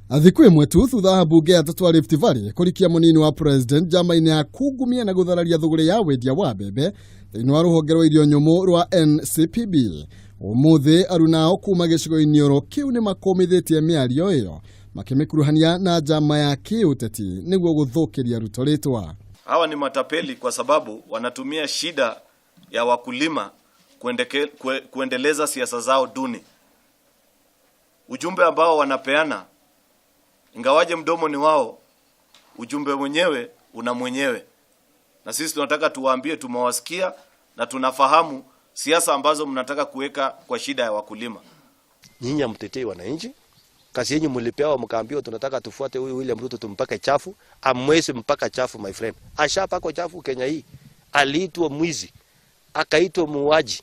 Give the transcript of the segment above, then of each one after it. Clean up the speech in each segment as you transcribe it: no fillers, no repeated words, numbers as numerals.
Athikwe mwetu thutha bunge atatu a Rift Valley kurikia munini wa president jama-ini ya kugumia na guthararia thuguri ya wendia wa bebe thiini wa ruhonge rwa irio nyumu rwa NCPB. Umuthi arunao kuma gicigo-ini oro kiu ni makomithitie miario iyo makimikuruhania na jama ya kiuteti niguo guthukiria ruto ritwa. Hawa ni matapeli kwa sababu wanatumia shida ya wakulima kuendeleza siasa zao duni. Ujumbe ambao wanapeana, ingawaje mdomo ni wao, ujumbe mwenyewe una mwenyewe. Na sisi tunataka tuwaambie tumewasikia na tunafahamu siasa ambazo mnataka kuweka kwa shida ya wakulima. Nyinyi mtetei wananchi, kazi yenu mlipewa mkaambiwa tunataka tufuate huyu William Ruto tumpaka chafu, amwezi mpaka chafu my friend. Ashapaka chafu Kenya hii. Aliitwa mwizi, akaitwa muuaji,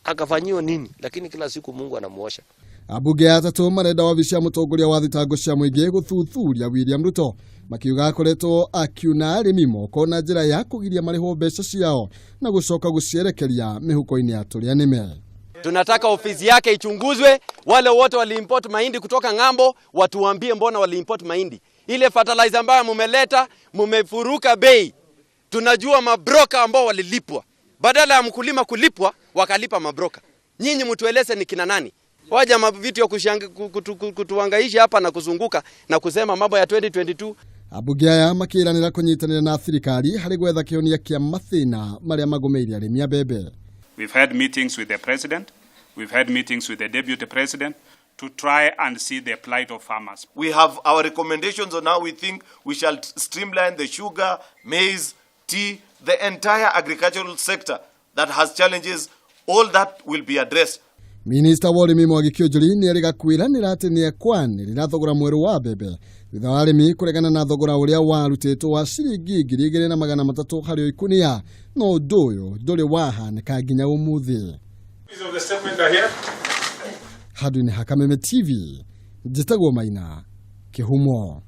akafanyiwa nini? Lakini kila siku Mungu anamuosha. Abunge atatu marenda wabicia mutongoria wa thitango cia muingi guthuthuria William Ruto makiuga akoretwo akiuna arimi moko na njira ya kugiria mariho mbeca ciao na gucoka gucierekeria mihuko-ini ya turia nime. Tunataka ofisi yake ichunguzwe, wale wote waliimport mahindi kutoka ng'ambo watuambie mbona waliimport mahindi. Ile fertilizer ambayo mumeleta mumefuruka bei. Tunajua mabroka ambao walilipwa. Badala ya mkulima kulipwa wakalipa mabroka. Nyinyi mtueleze ni kina nani? Waja mavitu ya kutuhangaisha hapa na kuzunguka na kusema mambo ya 2022. Abunge aya makiranira kunyitanira na thirikari hari gwetha kionia kia mathina maria magumeiria arimi a bebe. We've had meetings with the president, we've had meetings with the deputy president to try and see the plight of farmers. We have our recommendations on how we think we shall streamline the sugar, maize, tea, the entire agricultural sector that has challenges. All that will be addressed. Minister wa urimi Mwangi Kĩũnjũri ni arigakuiranira ati ni ekwanirira thogora mweru wa bebe thutha wa arimi kuregana na thogora uria warutitwo wa ciringi 2,300 hari ikunia no undu uyu nduri wahanika nginya umuthi. Hadu ni Hakameme TV, njitagwo Maina, Kihumo.